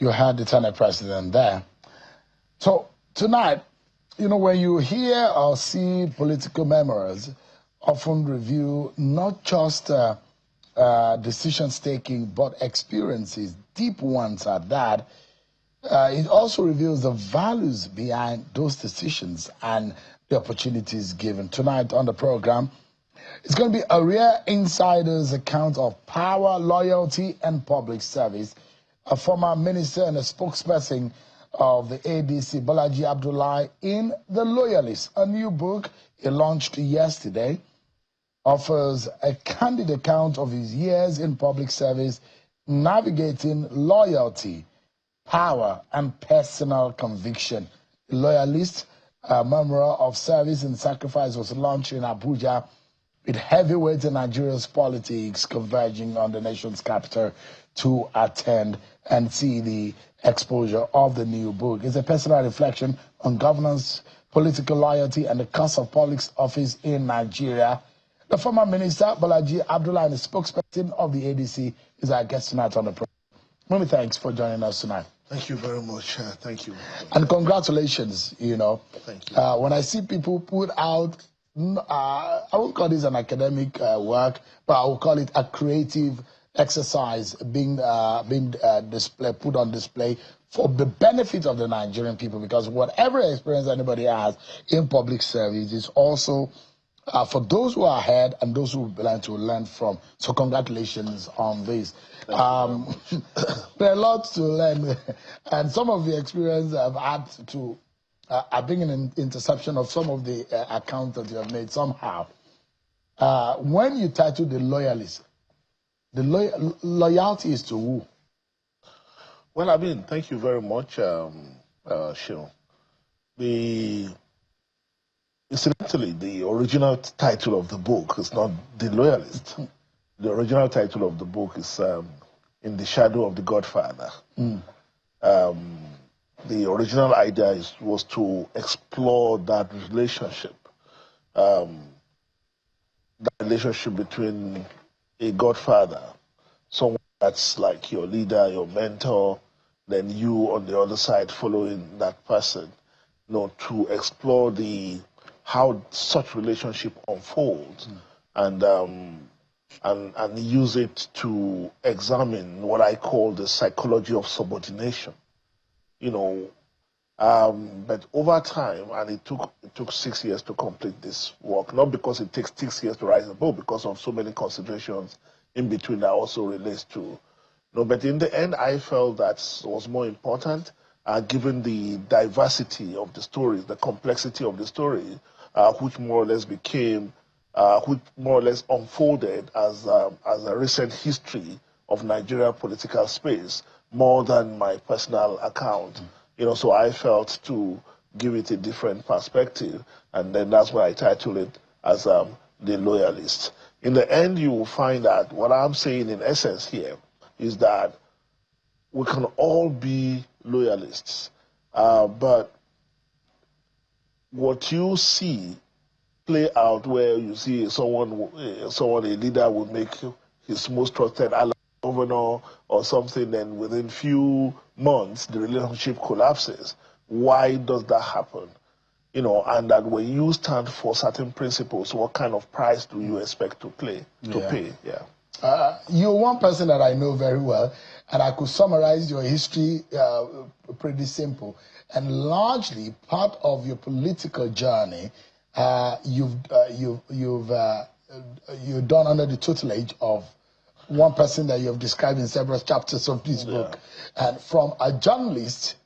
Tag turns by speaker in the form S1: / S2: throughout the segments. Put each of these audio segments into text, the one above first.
S1: You had the Senate president there. So tonight, you know, when you hear or see political memoirs, often review not just decisions taking, but experiences, deep ones at that. It also reveals the values behind those decisions and the opportunities given. Tonight on the program, it's going to be a rare insider's account of power, loyalty, and public service. A former minister and a spokesperson of the ADC, Bolaji Abdullahi, in The Loyalist, a new book he launched yesterday, offers a candid account of his years in public service, navigating loyalty, power, and personal conviction. The Loyalist, a memoir of service and sacrifice, was launched in Abuja, with heavyweights in Nigeria's politics converging on the nation's capital to attend and see the exposure of the new book. It's a personal reflection on governance, political loyalty, and the cost of public office in Nigeria. The former minister, Bolaji Abdullahi, and the spokesperson of the ADC, is our guest tonight on the program. Many thanks for joining us tonight.
S2: Thank you very much. Thank you.
S1: And congratulations, you know.
S2: Thank you.
S1: When I see people put out, I won't call this an academic work, but I will call it a creative exercise being put on display for the benefit of the Nigerian people, because whatever experience anybody has in public service is also for those who are ahead and those who belong to learn from. So congratulations on this. There are a lot to learn, and some of the experience I've had to I've been an interception of some of the accounts that you have made somehow. When you title The Loyalist, the loyalty is to who?
S2: Well, I mean, thank you very much, Shil. Incidentally, the original title of the book is not The Loyalist. The original title of the book is In the Shadow of the Godfather. The original idea was to explore that relationship between a godfather, someone that's like your leader, your mentor, then you on the other side following that person, you know, to explore how such relationship unfolds, and use it to examine what I call the psychology of subordination. You know, but over time, and it took 6 years to complete this work, not because it takes 6 years to write a book, because of so many considerations in between that also relates to. No, but in the end, I felt that was more important, given the diversity of the stories, the complexity of the story, which more or less became, which more or less unfolded as a recent history of Nigeria political space, more than my personal account. You know, so I felt to give it a different perspective, and then that's why I titled it as The Loyalist. In the end, you will find that what I'm saying in essence here is that we can all be loyalists, but what you see play out, where you see a leader will make his most trusted ally governor or something, then within few months the relationship collapses. Why does that happen? You know, and that when you stand for certain principles, what kind of price do you expect to pay? Yeah.
S1: You're one person that I know very well, and I could summarize your history pretty simple. And largely part of your political journey, you've done under the tutelage of one person that you have described in several chapters of this book. And from a journalist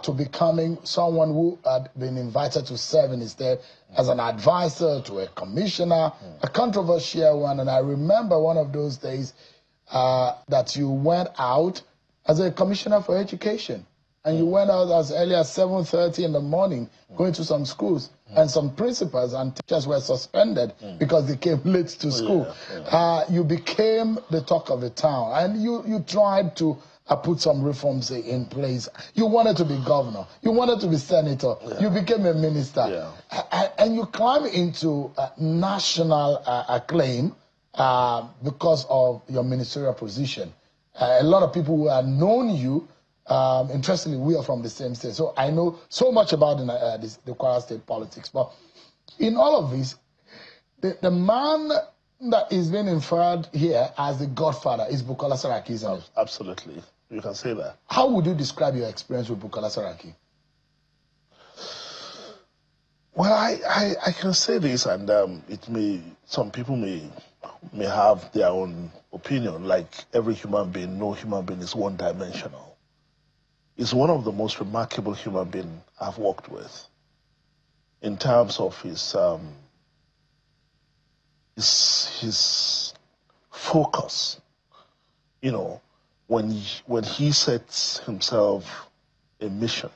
S1: to becoming someone who had been invited to serve instead as an advisor to a commissioner, a controversial one. And I remember one of those days that you went out as a commissioner for education. And you went out as early as 7:30 in the morning, going to some schools, and some principals and teachers were suspended because they came late to school. You became the talk of the town, and you tried to put some reforms in place. You wanted to be governor. You wanted to be senator. You became a minister. And you climbed into national acclaim because of your ministerial position. A lot of people who had known you Interestingly, we are from the same state, so I know so much about the Kwara State politics. But in all of this, the man that is being inferred here as the godfather is Bukola Saraki, isn't it?
S2: Absolutely. You can say that.
S1: How would you describe your experience with Bukola Saraki?
S2: Well, I can say this, and some people may have their own opinion. Like every human being, no human being is one-dimensional. He's one of the most remarkable human beings I've worked with in terms of his focus. You know, when he sets himself a mission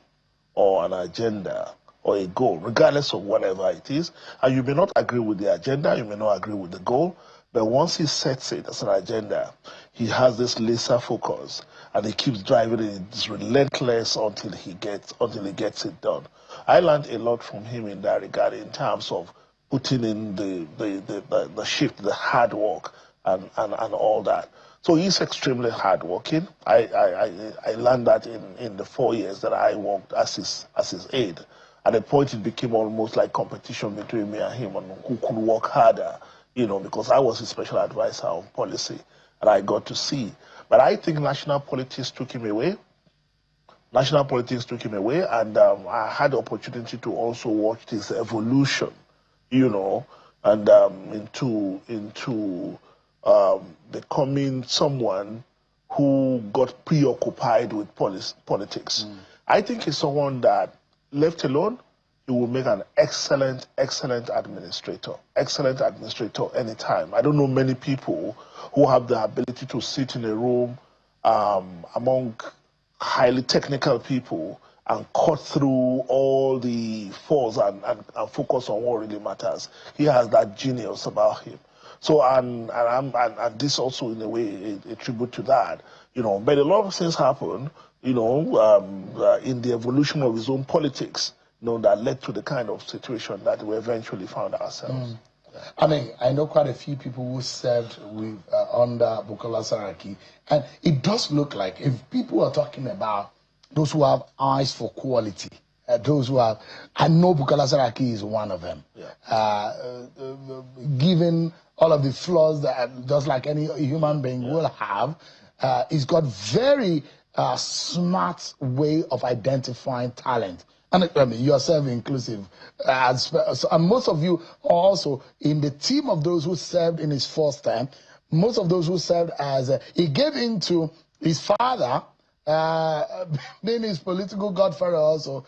S2: or an agenda or a goal, regardless of whatever it is, and you may not agree with the agenda, you may not agree with the goal, but once he sets it as an agenda, he has this laser focus, and he keeps driving it. It's relentless until he gets it done. I learned a lot from him in that regard, in terms of putting in the shift, the hard work, and all that. So he's extremely hardworking. I learned that in the 4 years that I worked as his aide. At a point, it became almost like competition between me and him on who could work harder, because I was his special advisor on policy, and I got to see. But I think national politics took him away. National politics took him away, and I had the opportunity to also watch his evolution, and into becoming someone who got preoccupied with politics. I think he's someone that, left alone, he will make an excellent administrator. Excellent administrator anytime. I don't know many people who have the ability to sit in a room among highly technical people and cut through all the flaws and focus on what really matters. He has that genius about him. So, and this also, in a way, a tribute to that. But a lot of things happen, in the evolution of his own politics, that led to the kind of situation that we eventually found ourselves.
S1: I mean, I know quite a few people who served with under Bukola Saraki, and it does look like, if people are talking about those who have eyes for quality, those who have, I know Bukola Saraki is one of them. Given all of the flaws that just like any human being will have, he's got very smart way of identifying talent. And I mean, yourself inclusive. And most of you are also in the team of those who served in his first term. Most of those who served as, he gave in to his father, being his political godfather also.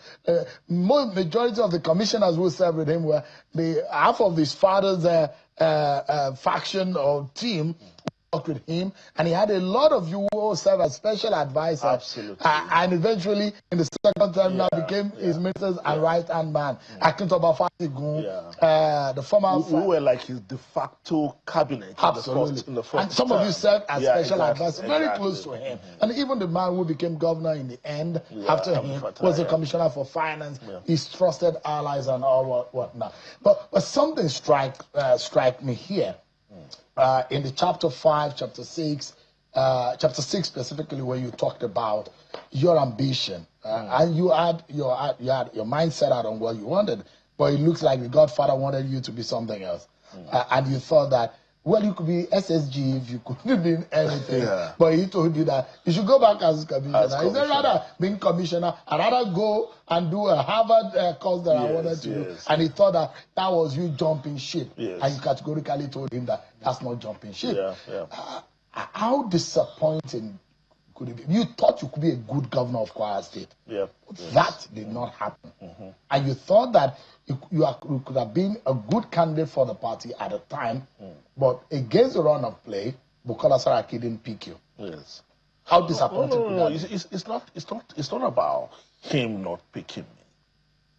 S1: Majority of the commissioners who served with him were half of his father's faction or team worked with him, and he had a lot of you who served as special advisors.
S2: Absolutely.
S1: And eventually, in the second term, now became his ministers and right-hand man. Akintoba Fatigun, the former...
S2: Who were like his de facto cabinet.
S1: Absolutely.
S2: In the first
S1: and some
S2: term.
S1: of you served as special advisors, very close to him. And even the man who became governor in the end, after him, was the commissioner for finance, his trusted allies and all whatnot. But something strike me here. In the chapter 5, chapter 6 specifically, where you talked about your ambition, and you had your mindset out on what you wanted, but it looks like the Godfather wanted you to be something else, and you thought that, well, you could be SSG if you couldn't be anything, but he told you that you should go back as commissioner. He said, rather being commissioner, I'd rather go and do a Harvard course that I wanted to do. And he thought that was you jumping ship. And you categorically told him that that's not jumping ship. How disappointing could it be? You thought you could be a good governor of Kwara State. That did not happen. And you thought that you could have been a good candidate for the party at the time, but against the run of play, Bukola Saraki didn't pick you. How disappointing could that be?
S2: It's not about him not picking me,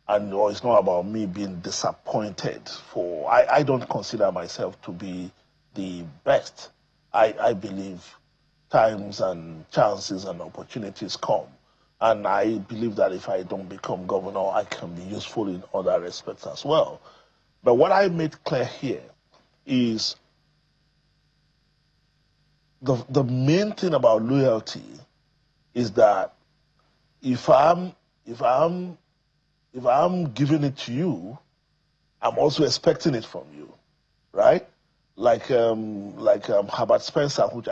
S2: and or it's not about me being disappointed. I don't consider myself to be the best. I believe times and chances and opportunities come. And I believe that if I don't become governor, I can be useful in other respects as well. But what I made clear here is the main thing about loyalty is that if I'm giving it to you, I'm also expecting it from you, right? Like Herbert Spencer, whom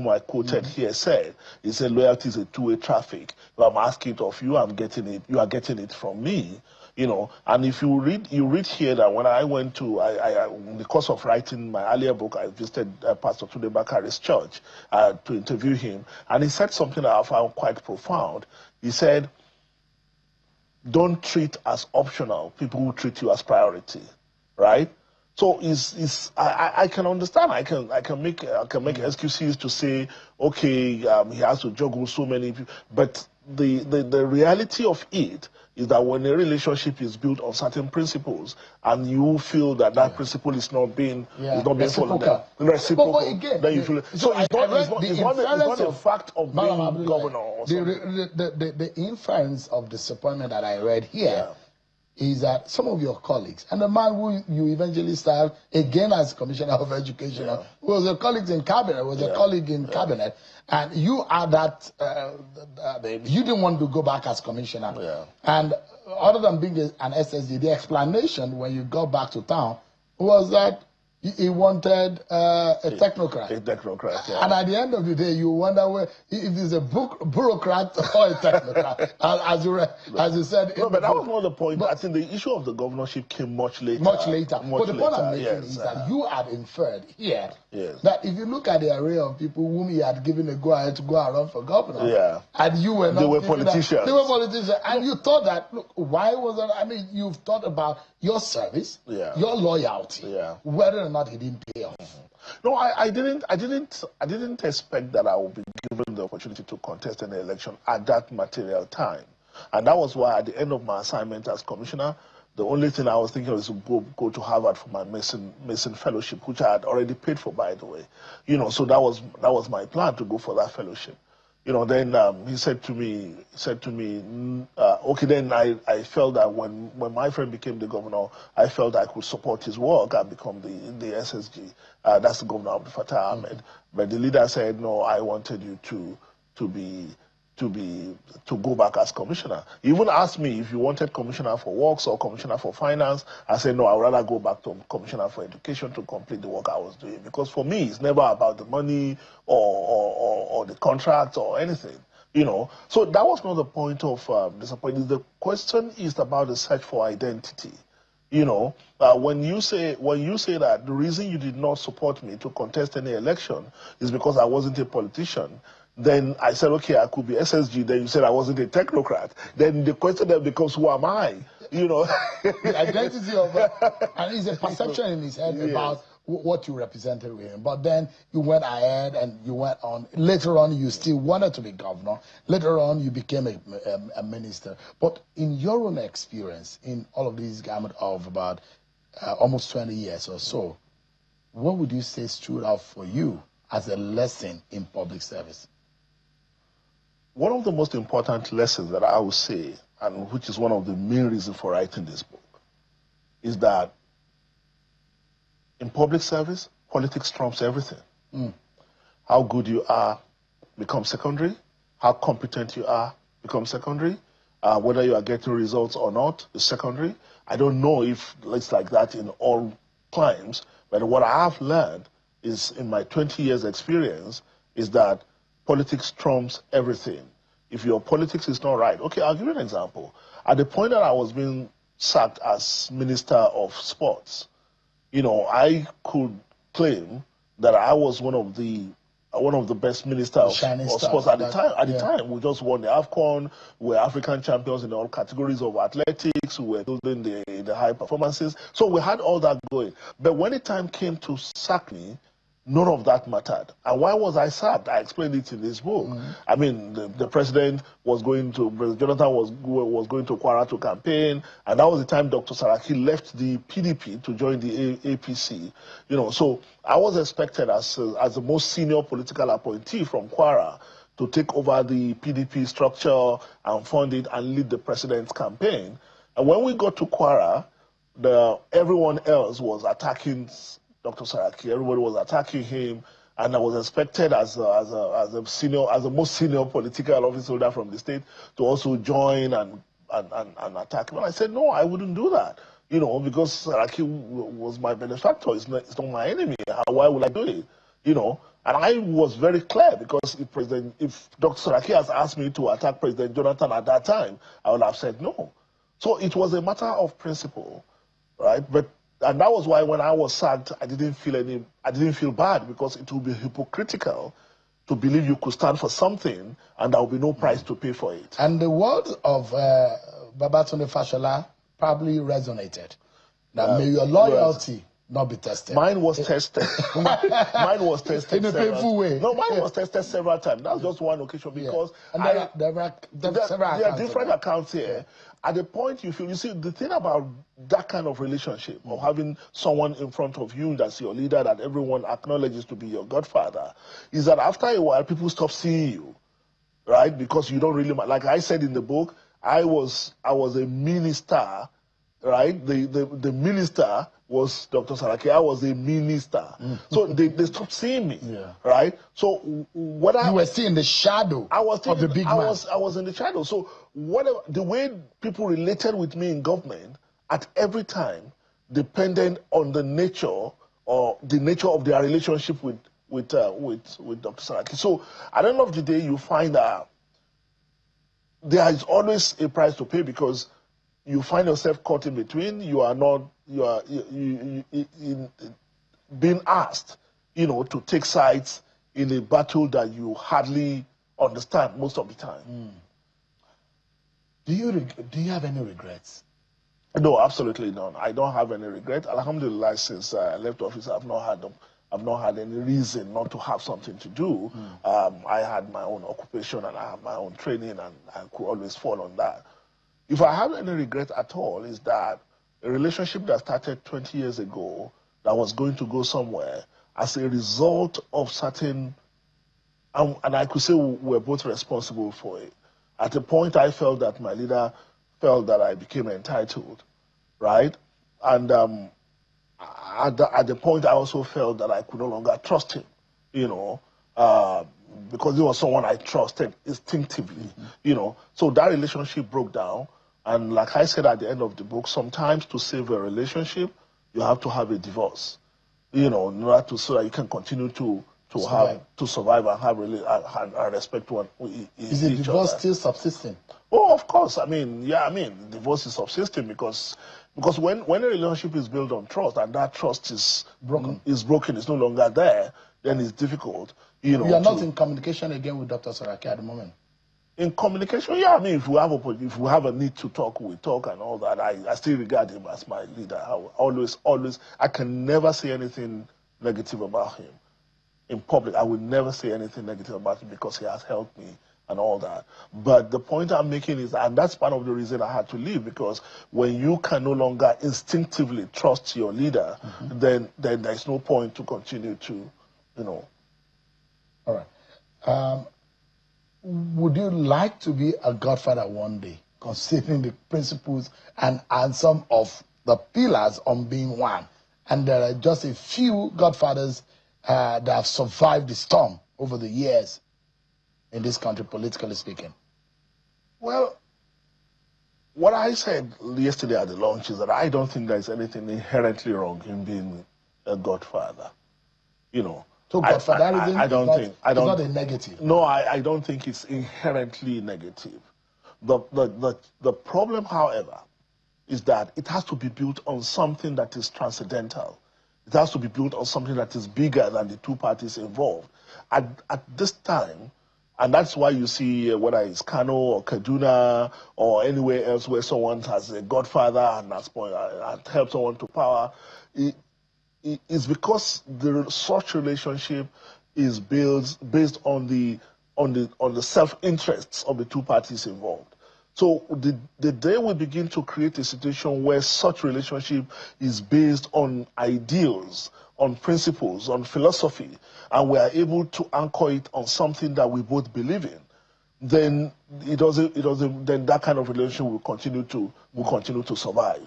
S2: I quoted here, said, he said, loyalty is a two-way traffic. If I'm asking it of you, I'm getting it. You are getting it from me, you know. And if you read here that when I went to, in the course of writing my earlier book, I visited Pastor Tunde Bakari's church to interview him, and he said something that I found quite profound. He said, don't treat as optional people who treat you as priority, right? So I can understand. I can make excuses to say, okay, he has to juggle so many people, but the reality of it is that when a relationship is built on certain principles and you feel that principle is not being followed, then you feel so it's not a fact of being governor or something.
S1: The inference of disappointment that I read here is that some of your colleagues, and the man who you eventually served again as Commissioner of Education, was a colleague in cabinet, cabinet, and you are that, you didn't want to go back as Commissioner. And other than being an SSD, the explanation when you got back to town was that he wanted a technocrat.
S2: A technocrat,
S1: And at the end of the day, you wonder where, if it's a bureaucrat or a technocrat, as you said.
S2: No, but that was not the point. I think the issue of the governorship came much later.
S1: But the point I'm making is that you had inferred here that if you look at the array of people whom he had given a go-ahead to go and run for governor, and you were not...
S2: They were politicians.
S1: They were politicians. And you thought that, look, why was that? I mean, you've thought about your service, your loyalty, whether or not he didn't pay off.
S2: No, I didn't expect that I would be given the opportunity to contest an election at that material time. And that was why at the end of my assignment as commissioner, the only thing I was thinking was to go to Harvard for my Mason fellowship, which I had already paid for, by the way. You know, so that was my plan, to go for that fellowship. You know, then he said to me, okay, then I felt that when my friend became the governor, I felt I could support his work and become the SSG. That's the governor, Abdullahi Ahmed. But the leader said, no, I wanted you to go back as commissioner. He even asked me if you wanted commissioner for works or commissioner for finance. I said, no, I would rather go back to commissioner for education to complete the work I was doing. Because for me, it's never about the money or the contract or anything, you know. So that was not the point of disappointment. The question is about the search for identity. You know, when you say that the reason you did not support me to contest any election is because I wasn't a politician, then I said, okay, I could be SSG. Then you said I wasn't a technocrat. Then the question then becomes, who am I? You know,
S1: the identity of, and it's a perception in his head about what you represented with him. But then you went ahead and you went on. Later on, you still wanted to be governor. Later on, you became a minister. But in your own experience, in all of these gamut of about almost 20 years or so, what would you say stood out for you as a lesson in public service?
S2: One of the most important lessons that I would say, and which is one of the main reasons for writing this book, is that in public service, politics trumps everything. How good you are becomes secondary. How competent you are becomes secondary. Whether you are getting results or not is secondary. I don't know if it's like that in all climes, but what I have learned is, in my 20 years experience, is that politics trumps everything. If your politics is not right, okay, I'll give you an example. At the point that I was being sacked as Minister of Sports, you know, I could claim that I was one of the best ministers of sports at the time. At the time, we just won the AFCON. We were African champions in all categories of athletics. We were doing the high performances. So we had all that going. But when the time came to sack me, none of that mattered. And why was I sacked? I explained it in this book. I mean, the president was going to, President Jonathan was going to Kwara to campaign, and that was the time Dr. Saraki left the PDP to join the APC. You know, so I was expected as the most senior political appointee from Kwara to take over the PDP structure and fund it and lead the president's campaign. And when we got to Kwara, everyone else was attacking Dr. Saraki. Everybody was attacking him. and I was expected as the most senior political office holder from the state to also join and attack him. And I said, no, I wouldn't do that. You know, because Saraki was my benefactor. It's not my enemy. Why would I do it? You know, and I was very clear, because if Dr. Saraki has asked me to attack President Jonathan at that time, I would have said no. So it was a matter of principle, right? And that was why when I was sacked, I didn't feel bad, because it would be hypocritical to believe you could stand for something and there will be no price to pay for it.
S1: And the words of Babatunde Fashola probably resonated. Now, may your loyalty not be tested.
S2: Mine was tested. Mine was tested
S1: in a painful way.
S2: No, mine was tested several times. That's just one occasion, because
S1: and there are
S2: different accounts here. At the point you see, the thing about that kind of relationship, of having someone in front of you that's your leader, that everyone acknowledges to be your godfather, is that after a while, people stop seeing you, right? Because you don't really, like I said in the book, I was a minister, right? The minister was Dr. Saraki. I was a minister. So they stopped seeing me, right? So what you
S1: were still in the shadow of the big man.
S2: I was in the shadow. So the way people related with me in government at every time depended on the nature of their relationship with Dr. Saraki. So at the end of the day, you find that there is always a price to pay, because you find yourself caught in between. You are being asked, to take sides in a battle that you hardly understand most of the time.
S1: Do you have any regrets?
S2: No, absolutely none. I don't have any regret. Alhamdulillah, since I left office, I've not had any reason not to have something to do. I had my own occupation and I have my own training, and I could always fall on that. If I have any regret at all, is that a relationship that started 20 years ago, that was going to go somewhere, as a result of certain, and I could say we're both responsible for it. At the point, I felt that my leader felt that I became entitled, right? And at the point, I also felt that I could no longer trust him, because he was someone I trusted instinctively, So that relationship broke down. And like I said at the end of the book, sometimes to save a relationship, you have to have a divorce, in order so that you can continue to survive and have and respect one each other.
S1: Is the divorce still subsisting?
S2: Oh, of course. Divorce is subsisting because when a relationship is built on trust, and that trust is broken, it's no longer there, then it's difficult. You are
S1: not in communication again with Dr. Saraki at the moment.
S2: In communication, if we have a need to talk, we talk and all that. I still regard him as my leader. I can never say anything negative about him in public. I would never say anything negative about him, because he has helped me and all that. But the point I'm making is, and that's part of the reason I had to leave, because when you can no longer instinctively trust your leader, then there's no point to continue to,
S1: All right. Would you like to be a godfather one day, considering the principles and some of the pillars on being one? And there are just a few godfathers that have survived the storm over the years in this country, politically speaking.
S2: Well, what I said yesterday at the launch is that I don't think there's anything inherently wrong in being a godfather.
S1: So godfatherism is not a negative.
S2: No, I don't think it's inherently negative. The problem, however, is that it has to be built on something that is transcendental. It has to be built on something that is bigger than the two parties involved. At this time, and that's why you see whether it's Kano or Kaduna or anywhere else where someone has a godfather and has helped someone to power, it's because such relationship is based on the self-interests of the two parties involved. So the day we begin to create a situation where such relationship is based on ideals, on principles, on philosophy, and we are able to anchor it on something that we both believe in, then then that kind of relationship will continue to survive.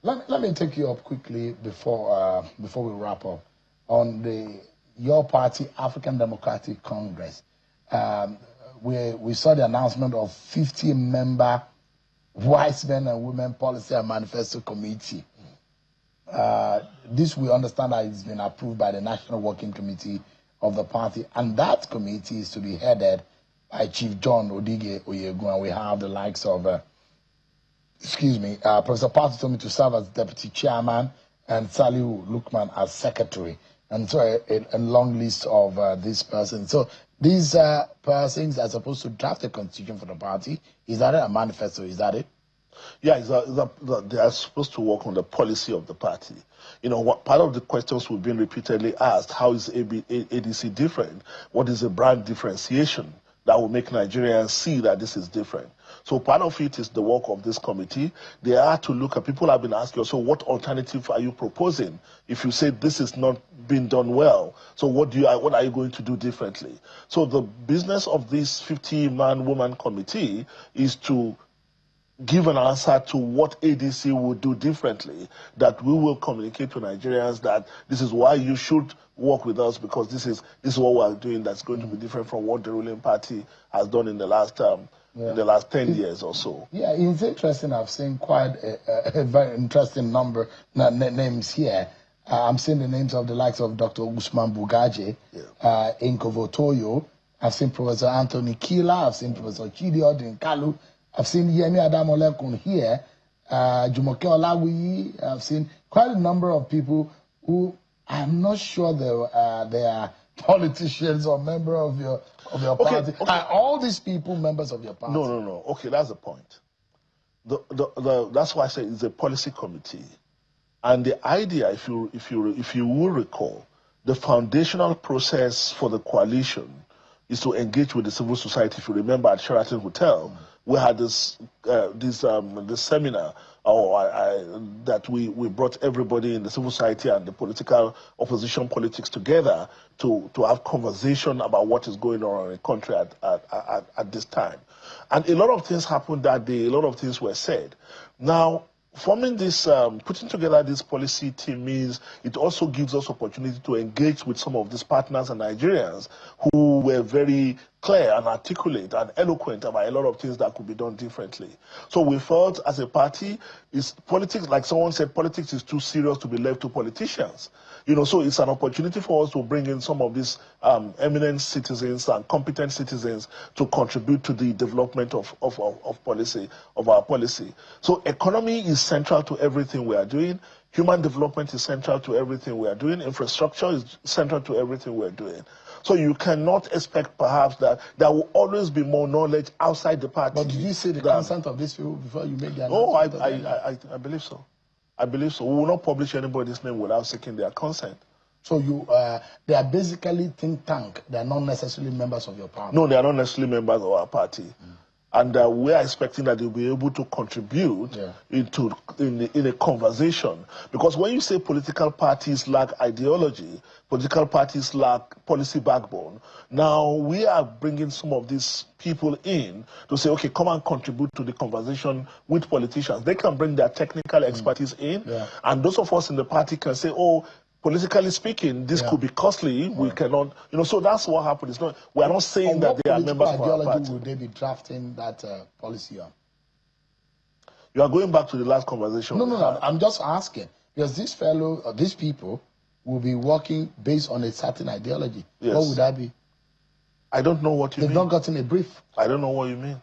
S1: Let me take you up quickly before we wrap up on the your party, African Democratic Congress, we saw the announcement of 50-member Wise Men and Women Policy and Manifesto Committee. This we understand that it's been approved by the National Working Committee of the party, and that committee is to be headed by Chief John Odige Oyegun, and we have the likes of, Professor Patutomi to serve as Deputy Chairman, and Salihu Lukman as Secretary, and so a long list of these persons. So these persons are supposed to draft a constitution for the party. Is that a manifesto? Is that it?
S2: Yeah, they are supposed to work on the policy of the party. You know, part of the questions we've been repeatedly asked: how is ADC different? What is the brand differentiation that will make Nigerians see that this is different? So part of it is the work of this committee. They are to look at, people have been asking, so what alternative are you proposing? If you say this is not being done well, so what are you going to do differently? So the business of this 50-man woman committee is to give an answer to what ADC would do differently, that we will communicate to Nigerians that this is why you should work with us, because this is what we are doing that's going to be different from what the ruling party has done in the last in the last 10 years or so.
S1: Yeah, it's interesting. I've seen quite a very interesting number names here. I'm seeing the names of the likes of Dr. Usman Bugaje, Inkovo Toyo. I've seen Professor Anthony Kila. I've seen Professor Chidi Odinkalu. I've seen Yemi Adamolekun here, Jumoke Olawiyi. I've seen quite a number of people who I'm not sure they are politicians or members of your party. Okay. Are all these people members of your party?
S2: No. Okay, that's the point. That's why I say it's a policy committee, and the idea, if you will recall, the foundational process for the coalition is to engage with the civil society. If you remember, at Sheraton Hotel, we had this seminar that we brought everybody in the civil society and the political opposition politics together to have conversation about what is going on in the country at this time. And a lot of things happened that day, a lot of things were said. Now, forming this, putting together this policy team means it also gives us opportunity to engage with some of these partners and Nigerians who were very clear and articulate and eloquent about a lot of things that could be done differently. So we felt as a party, politics, like someone said, politics is too serious to be left to politicians. You know, so it's an opportunity for us to bring in some of these eminent citizens and competent citizens to contribute to the development of our policy. So economy is central to everything we are doing. Human development is central to everything we are doing. Infrastructure is central to everything we are doing. So you cannot expect perhaps that there will always be more knowledge outside the party.
S1: But did you see the consent of these people before you make the announcement?
S2: Oh, I believe so. I believe so. We will not publish anybody's name without seeking their consent.
S1: So they are basically think tank. They are not necessarily members of your party.
S2: No, they are not necessarily members of our party. And we are expecting that they'll be able to contribute in a conversation. Because when you say political parties lack ideology, political parties lack policy backbone, now we are bringing some of these people in to say, okay, come and contribute to the conversation with politicians. They can bring their technical expertise in, and those of us in the party can say, oh, politically speaking, this could be costly. We cannot, you know. So that's what happened. It's not. We are not saying that they are members of our party.
S1: Would they be drafting that policy on?
S2: You are going back to the last conversation.
S1: No. I'm just asking because these people, will be working based on a certain ideology. Yes. What would that be?
S2: I don't know what you mean.
S1: They've not gotten a brief.
S2: I don't know what you mean.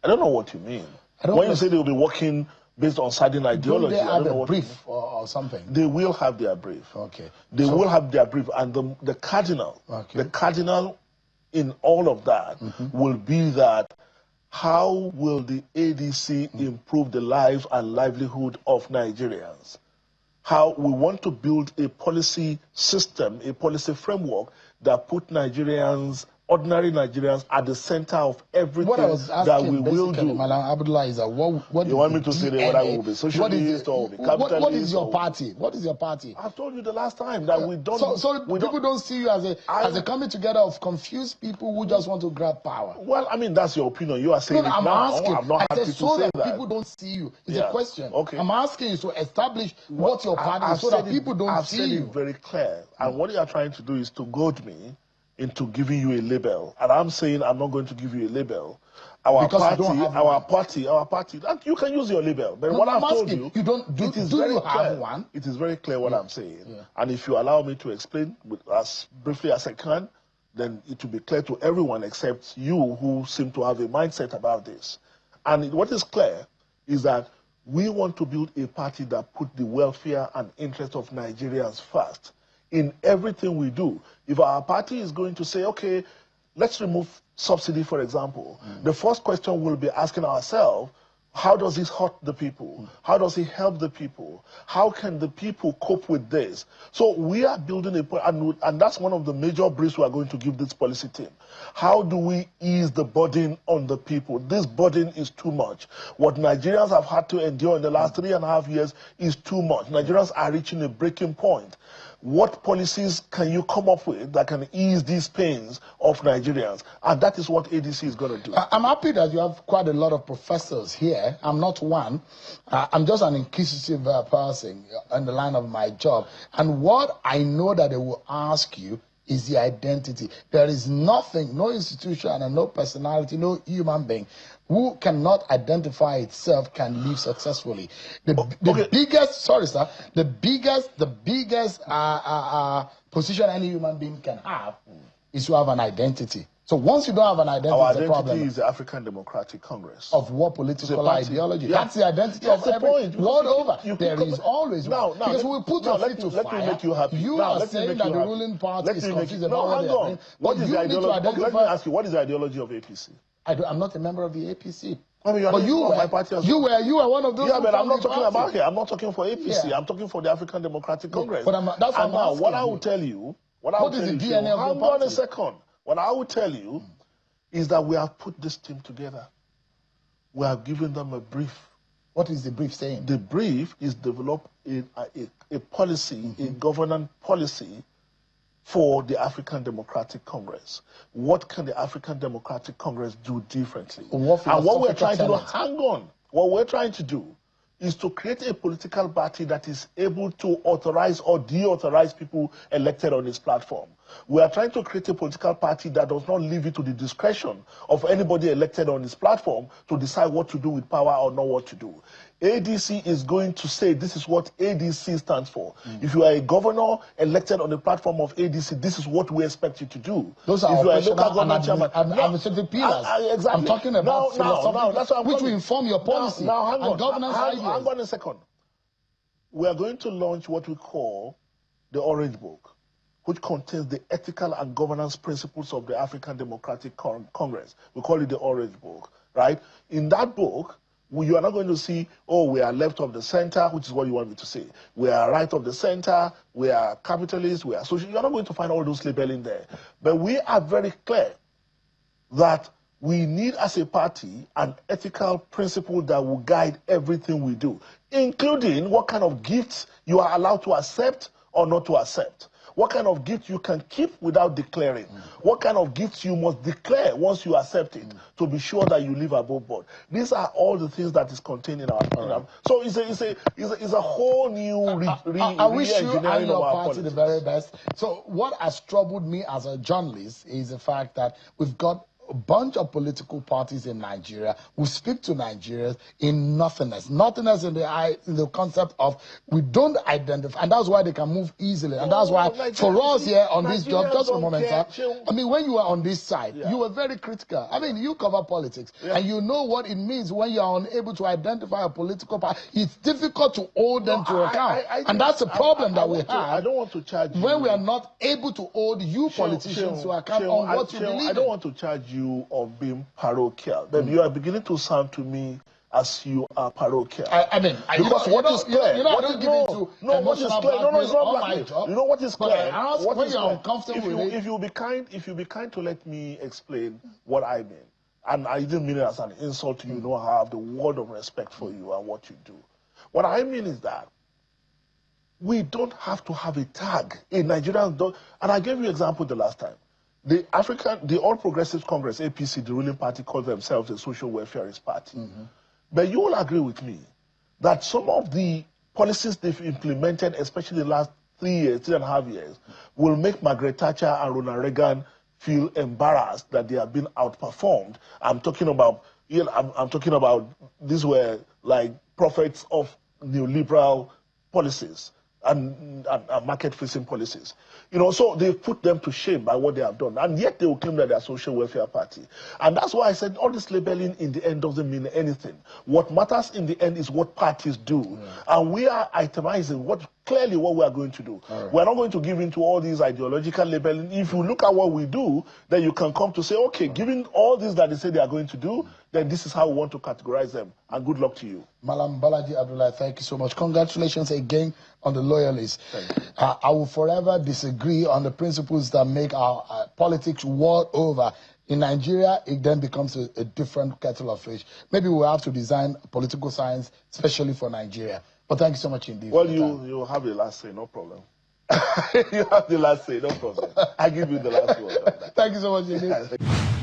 S2: I don't know what you mean. When you say they will be working based on certain ideology,
S1: don't they have a brief or something?
S2: They will have their brief.
S1: Okay.
S2: They will have their brief, and the cardinal in all of that will be that how will the ADC improve the lives and livelihood of Nigerians? How we want to build a policy system, a policy framework that put Nigerians ordinary Nigerians at the center of everything
S1: what I was asking,
S2: that we will do.
S1: Madam Abdullahi, is that what
S2: you want me to say that whether we will be socialist or be capitalist?
S1: What is your party? What is your party?
S2: I've told you the last time that we don't.
S1: So people don't see you as a coming together of confused people who just want to grab power.
S2: Well, I mean, that's your opinion. You are saying it
S1: I'm
S2: now.
S1: asking.
S2: I'm not happy to say that.
S1: People don't see you. It's a question.
S2: Okay.
S1: I'm asking you to establish what your party is so that people don't see you.
S2: I've said it very clear. And what you are trying to do is to goad me into giving you a label. And I'm saying I'm not going to give you a label. Our party, that you can use your label. But what I've told you, it is very clear. It is very clear what I'm saying. Yeah. And if you allow me to explain as briefly as I can, then it will be clear to everyone except you who seem to have a mindset about this. And what is clear is that we want to build a party that put the welfare and interest of Nigerians first in everything we do. If our party is going to say, okay, let's remove subsidy, for example, the first question we'll be asking ourselves, how does this hurt the people? How does it help the people? How can the people cope with this? So we are building and that's one of the major briefs we are going to give this policy team. How do we ease the burden on the people? This burden is too much. What Nigerians have had to endure in the last 3.5 years is too much. Nigerians are reaching a breaking point. What policies can you come up with that can ease these pains of Nigerians? And that is what ADC is going to do.
S1: I'm happy that you have quite a lot of professors here. I'm not one. I'm just an inquisitive person on the line of my job. And what I know that they will ask you is the identity. There is nothing, no institution and no personality, no human being who cannot identify itself can live successfully. The biggest, sorry sir, the biggest position any human being can have is to have an identity. So once you don't have an identity,
S2: our
S1: it's a problem.
S2: identity is the African Democratic Congress.
S1: Of what political ideology?
S2: Yeah.
S1: That's the identity of every world over. There is always one. Because we put your feet to fire.
S2: Let me make you happy.
S1: You are saying that the ruling party is confused about what they are doing.
S2: What is the ideology? Let me ask you, what is the ideology of APC?
S1: I'm not a member of the APC.
S2: I mean, but you were, my party as well.
S1: You were one of those.
S2: Yeah, but I'm not talking about here. I'm not talking for APC. Yeah. I'm talking for the African Democratic Congress.
S1: But that's what I'm asking.
S2: What I will tell you, what is the DNA of the party? Hang on a second. What I will tell you is that we have put this team together. We have given them a brief.
S1: What is the brief saying?
S2: The brief is develop a policy, a governance policy for the African Democratic Congress. What can the African Democratic Congress do differently? And what we're trying to do, hang on, what we're trying to do is to create a political party that is able to authorize or deauthorize people elected on its platform. We are trying to create a political party that does not leave it to the discretion of anybody elected on its platform to decide what to do with power or not what to do. ADC is going to say this is what ADC stands for. If you are a governor elected on the platform of ADC, this is what we expect you to do.
S1: Those are operational and administrative pillars.
S2: Exactly.
S1: I'm talking about
S2: now, that's what
S1: which will inform your policy and governance ideas.
S2: Hang on a second. We are going to launch what we call the Orange Book, which contains the ethical and governance principles of the African Democratic Congress. We call it the Orange Book, right? In that book, you are not going to see, oh, we are left of the center, which is what you want me to say. We are right of the center, we are capitalists, we are social. You're not going to find all those labeling there. But we are very clear that we need as a party an ethical principle that will guide everything we do, including what kind of gifts you are allowed to accept or not to accept. What kind of gift you can keep without declaring? What kind of gifts you must declare once you accept it to be sure that you live above board? These are all the things that is contained in our. So it's a whole new
S1: I wish you and your party the very best. So what has troubled me as a journalist is the fact that we've got a bunch of political parties in Nigeria who speak to Nigerians in nothingness. Nothingness in the concept of we don't identify, and that's why they can move easily. And that's why for us here on this job, just a moment, sir. I mean, when you were on this side, you were very critical. I mean, you cover politics, and you know what it means when you are unable to identify a political party. It's difficult to hold them to account, and that's a problem that we have.
S2: I don't want to charge you
S1: when we are not able to hold you politicians to account on what you believe in.
S2: I don't want to charge you of being parochial, but you are beginning to sound to me as you are parochial.
S1: I mean,
S2: because what is clear?
S1: What is clear? No,
S2: what is clear? No, it's not blackmail. You know what is clear?
S1: When you're uncomfortable with it,
S2: if you be kind to let me explain what I mean, and I didn't mean it as an insult to you. No, I have the word of respect for you and what you do. What I mean is that we don't have to have a tag. In Nigerians don't, and I gave you an example the last time. The All Progressives Congress, APC, the ruling party, called themselves a social welfareist party. But you will agree with me that some of the policies they've implemented, especially the last 3.5 years, will make Margaret Thatcher and Ronald Reagan feel embarrassed that they have been outperformed. I'm talking about, I'm talking about these were like prophets of neoliberal policies and market-facing policies. So they've put them to shame by what they have done, and yet they will claim that they're a social welfare party. And that's why I said all this labeling in the end doesn't mean anything. What matters in the end is what parties do. And we are itemizing clearly what we are going to do. We're not going to give in to all these ideological labeling. If you look at what we do, then you can come to say, okay, given all this that they say they are going to do, then this is how we want to categorize them. And good luck to you.
S1: Malam Bolaji Abdullahi, thank you so much. Congratulations again on the loyalists. I will forever disagree on the principles that make our politics world over. In Nigeria, it then becomes a different kettle of fish. Maybe we'll have to design political science, especially for Nigeria. But thank you so much indeed.
S2: Well, you have the last say, no problem. You have the last say, no problem. I give you the last word.
S1: Thank you so much indeed.